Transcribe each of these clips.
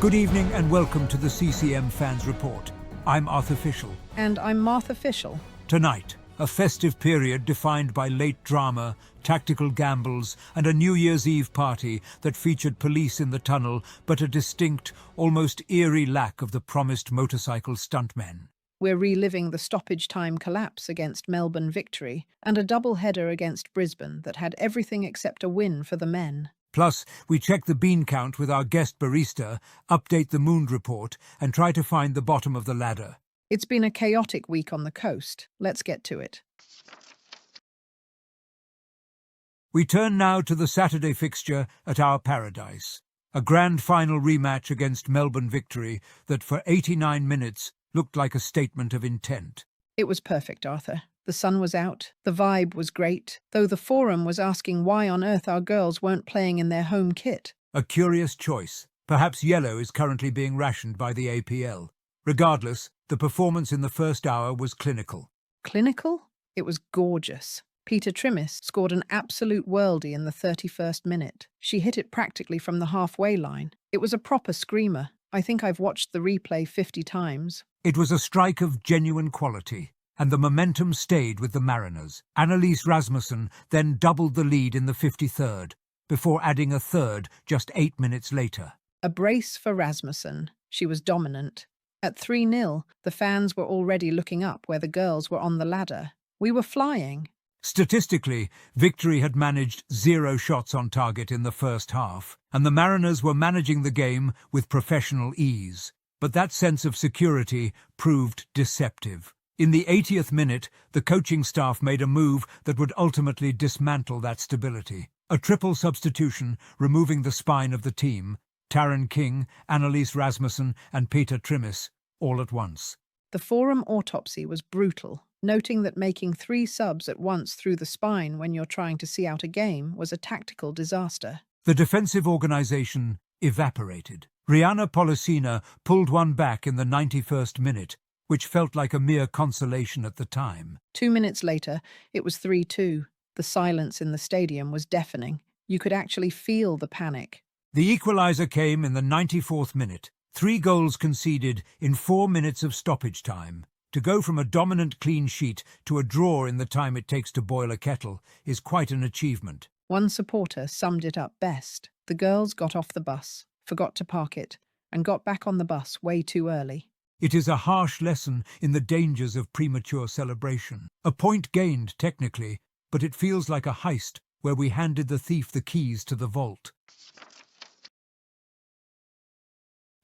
Good evening and welcome to the CCMFans Report. I'm Arthur Fishel. And I'm Martha Fishel. Tonight, a festive period defined by late drama, tactical gambles, and a New Year's Eve party that featured police in the tunnel, but a distinct, almost eerie lack of the promised motorcycle stuntmen. We're reliving the stoppage-time collapse against Melbourne Victory and a double-header against Brisbane that had everything except a win for the men. Plus, we check the bean count with our guest barista, update the moon report, and try to find the bottom of the ladder. It's been a chaotic week on the coast. Let's get to it. We turn now to the Saturday fixture at our Paradise, a grand final rematch against Melbourne Victory that for 89 minutes looked like a statement of intent. It was perfect, Arthur. The sun was out, the vibe was great, though the forum was asking why on earth our girls weren't playing in their home kit. A curious choice. Perhaps yellow is currently being rationed by the APL. Regardless, the performance in the first hour was clinical. Clinical? It was gorgeous. Peter Trimmis scored an absolute worldie in the 31st minute. She hit it practically from the halfway line. It was a proper screamer. I think I've watched the replay 50 times. It was a strike of genuine quality, and the momentum stayed with the Mariners. Annalise Rasmussen then doubled the lead in the 53rd, before adding a third just 8 minutes later. A brace for Rasmussen. She was dominant. At 3-0, the fans were already looking up where the girls were on the ladder. We were flying. Statistically, Victory had managed 0 shots on target in the first half, and the Mariners were managing the game with professional ease. But that sense of security proved deceptive. In the 80th minute, the coaching staff made a move that would ultimately dismantle that stability. A triple substitution, removing the spine of the team, Taryn King, Annalise Rasmussen and Peter Trimmis, all at once. The forum autopsy was brutal, noting that making 3 subs at once through the spine when you're trying to see out a game was a tactical disaster. The defensive organisation evaporated. Rihanna Policina pulled one back in the 91st minute, which felt like a mere consolation at the time. 2 minutes later, it was 3-2. The silence in the stadium was deafening. You could actually feel the panic. The equaliser came in the 94th minute. 3 goals conceded in 4 minutes of stoppage time. To go from a dominant clean sheet to a draw in the time it takes to boil a kettle is quite an achievement. One supporter summed it up best. The girls got off the bus, forgot to park it, and got back on the bus way too early. It is a harsh lesson in the dangers of premature celebration. A point gained, technically, but it feels like a heist where we handed the thief the keys to the vault.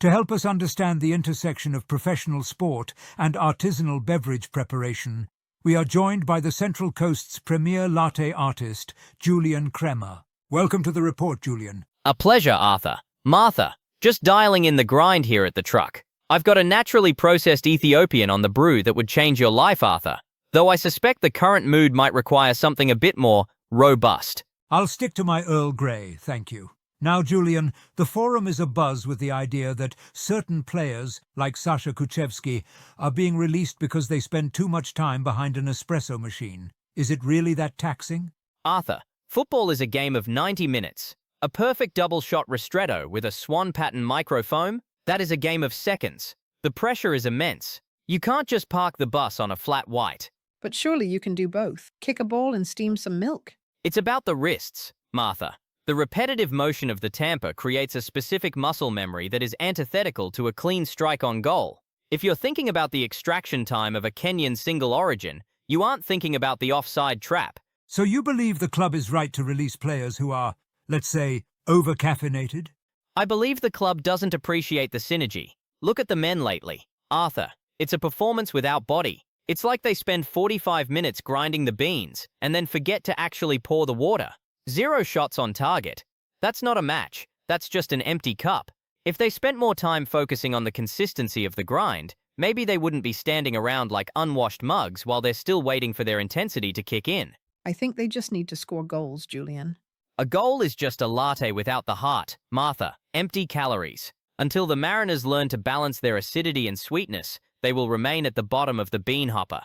To help us understand the intersection of professional sport and artisanal beverage preparation, we are joined by the Central Coast's premier latte artist, Julian Crema. Welcome to the report, Julian. A pleasure, Arthur. Martha, just dialing in the grind here at the truck. I've got a naturally processed Ethiopian on the brew that would change your life, Arthur, though I suspect the current mood might require something a bit more robust. I'll stick to my Earl Grey, thank you. Now, Julian, the forum is abuzz with the idea that certain players, like Sasha Kuchevsky, are being released because they spend too much time behind an espresso machine. Is it really that taxing? Arthur, football is a game of 90 minutes. A perfect double-shot ristretto with a swan pattern microfoam? That is a game of seconds. The pressure is immense. You can't just park the bus on a flat white. But surely you can do both. Kick a ball and steam some milk. It's about the wrists, Martha. The repetitive motion of the tamper creates a specific muscle memory that is antithetical to a clean strike on goal. If you're thinking about the extraction time of a Kenyan single origin, you aren't thinking about the offside trap. So you believe the club is right to release players who are, let's say, over-caffeinated? I believe the club doesn't appreciate the synergy. Look at the men lately. Arthur, it's a performance without body. It's like they spend 45 minutes grinding the beans and then forget to actually pour the water. 0 shots on target. That's not a match. That's just an empty cup. If they spent more time focusing on the consistency of the grind, maybe they wouldn't be standing around like unwashed mugs while they're still waiting for their intensity to kick in. I think they just need to score goals, Julian. A goal is just a latte without the heart, Martha. Empty calories. Until the Mariners learn to balance their acidity and sweetness, they will remain at the bottom of the bean hopper.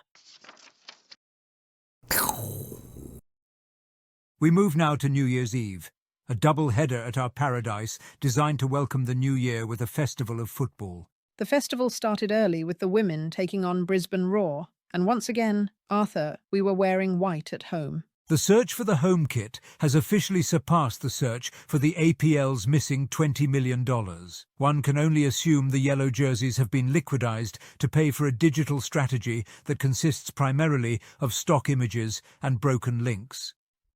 We move now to New Year's Eve, a double header at our paradise designed to welcome the new year with a festival of football. The festival started early with the women taking on Brisbane Roar, and once again, Arthur, we were wearing white at home. The search for the home kit has officially surpassed the search for the APL's missing $20 million. One can only assume the yellow jerseys have been liquidized to pay for a digital strategy that consists primarily of stock images and broken links.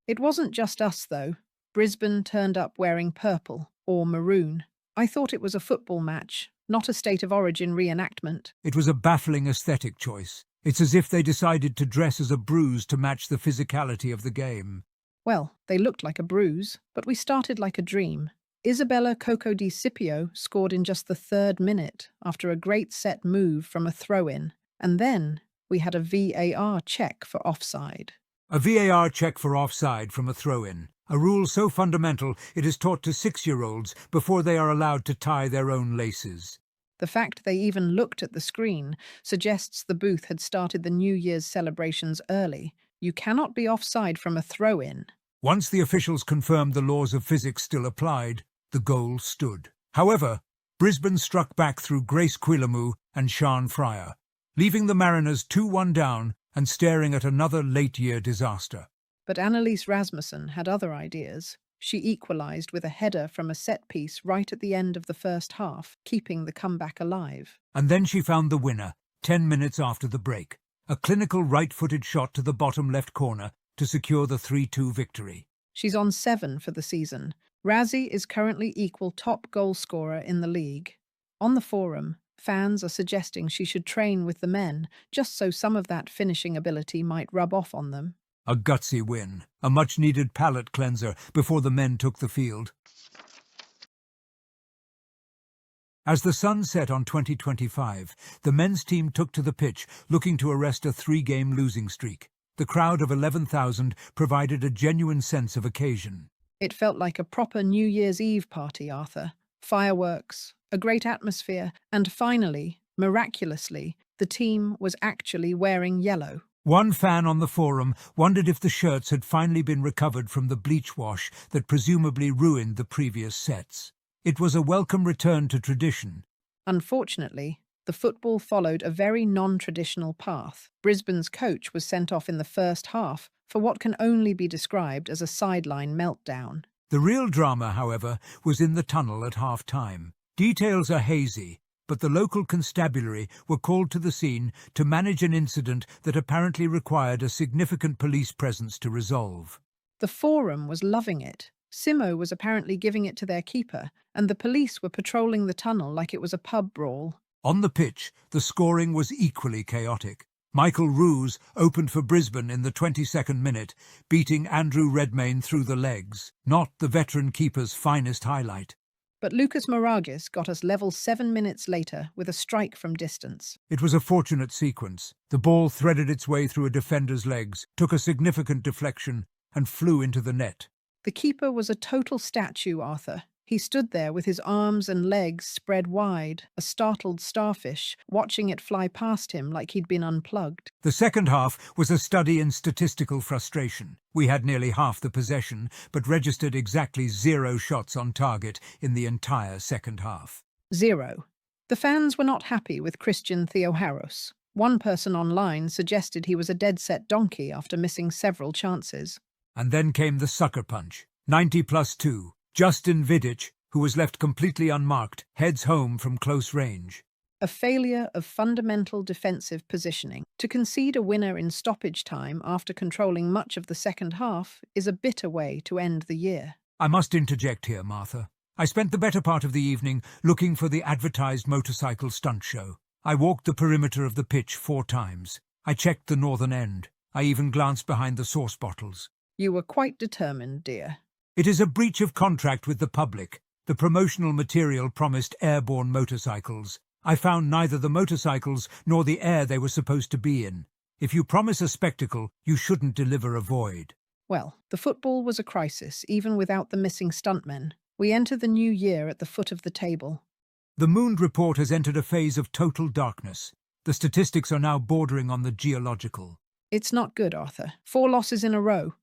It wasn't just us, though. Brisbane turned up wearing purple, or maroon. I thought it was a football match, not a state of origin reenactment. It was a baffling aesthetic choice. It's as if they decided to dress as a bruise to match the physicality of the game. Well, they looked like a bruise, but we started like a dream. Isabella Coco Di Scipio scored in just the 3rd minute after a great set move from a throw-in. And then we had a VAR check for offside. A VAR check for offside from a throw-in. A rule so fundamental it is taught to 6-year-olds before they are allowed to tie their own laces. The fact they even looked at the screen suggests the booth had started the New Year's celebrations early. You cannot be offside from a throw-in. Once the officials confirmed the laws of physics still applied, the goal stood. However, Brisbane struck back through Grace Quillamu and Sian Fryer, leaving the Mariners 2-1 down and staring at another late-year disaster. But Annalise Rasmussen had other ideas. She equalised with a header from a set-piece right at the end of the first half, keeping the comeback alive. And then she found the winner, 10 minutes after the break. A clinical right-footed shot to the bottom left corner to secure the 3-2 victory. She's on 7 for the season. Razzie is currently equal top goal scorer in the league. On the forum, fans are suggesting she should train with the men, just so some of that finishing ability might rub off on them. A gutsy win, a much-needed palate cleanser before the men took the field. As the sun set on 2025, the men's team took to the pitch, looking to arrest a 3-game losing streak. The crowd of 11,000 provided a genuine sense of occasion. It felt like a proper New Year's Eve party, Arthur. Fireworks, a great atmosphere, and finally, miraculously, the team was actually wearing yellow. One fan on the forum wondered if the shirts had finally been recovered from the bleach wash that presumably ruined the previous sets. It was a welcome return to tradition. Unfortunately, the football followed a very non-traditional path. Brisbane's coach was sent off in the first half for what can only be described as a sideline meltdown. The real drama, however, was in the tunnel at half-time. Details are hazy, but the local constabulary were called to the scene to manage an incident that apparently required a significant police presence to resolve. The forum was loving it. Simo was apparently giving it to their keeper, and the police were patrolling the tunnel like it was a pub brawl. On the pitch, the scoring was equally chaotic. Michael Roos opened for Brisbane in the 22nd minute, beating Andrew Redmayne through the legs, not the veteran keeper's finest highlight. But Lucas Moragas got us level 7 minutes later with a strike from distance. It was a fortunate sequence. The ball threaded its way through a defender's legs, took a significant deflection, and flew into the net. The keeper was a total statue, Arthur. He stood there with his arms and legs spread wide, a startled starfish, watching it fly past him like he'd been unplugged. The second half was a study in statistical frustration. We had nearly half the possession, but registered exactly 0 shots on target in the entire second half. 0. The fans were not happy with Christian Theoharos. One person online suggested he was a dead-set donkey after missing several chances. And then came the sucker punch. 90+2. Justin Vidic, who was left completely unmarked, heads home from close range. A failure of fundamental defensive positioning. To concede a winner in stoppage time after controlling much of the second half is a bitter way to end the year. I must interject here, Martha. I spent the better part of the evening looking for the advertised motorcycle stunt show. I walked the perimeter of the pitch 4 times. I checked the northern end. I even glanced behind the sauce bottles. You were quite determined, dear. It is a breach of contract with the public. The promotional material promised airborne motorcycles. I found neither the motorcycles nor the air they were supposed to be in. If you promise a spectacle, you shouldn't deliver a void. Well, the football was a crisis, even without the missing stuntmen. We enter the new year at the foot of the table. The Mooned Report has entered a phase of total darkness. The statistics are now bordering on the geological. It's not good, Arthur. 4 losses in a row.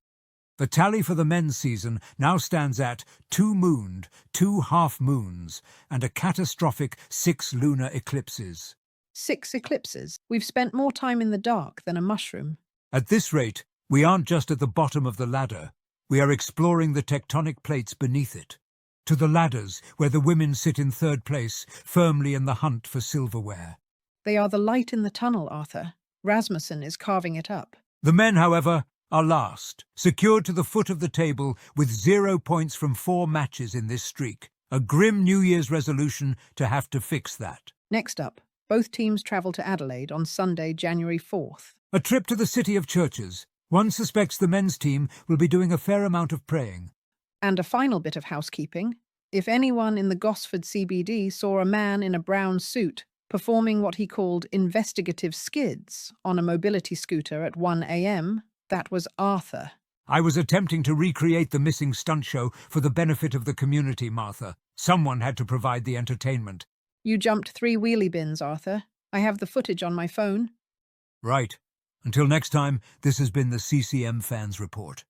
The tally for the men's season now stands at 2 mooned, 2 half-moons, and a catastrophic 6 lunar eclipses. 6 eclipses. We've spent more time in the dark than a mushroom. At this rate, we aren't just at the bottom of the ladder. We are exploring the tectonic plates beneath it. To the ladders, where the women sit in third place, firmly in the hunt for silverware. They are the light in the tunnel, Arthur. Rasmussen is carving it up. The men, however, are last, secured to the foot of the table with 0 points from 4 matches in this streak. A grim New Year's resolution to have to fix that. Next up, both teams travel to Adelaide on Sunday, January 4th. A trip to the City of Churches. One suspects the men's team will be doing a fair amount of praying. And a final bit of housekeeping. If anyone in the Gosford CBD saw a man in a brown suit performing what he called investigative skids on a mobility scooter at 1 a.m., that was Arthur. I was attempting to recreate the missing stunt show for the benefit of the community, Martha. Someone had to provide the entertainment. You jumped 3 wheelie bins, Arthur. I have the footage on my phone. Right. Until next time, this has been the CCMFans Report.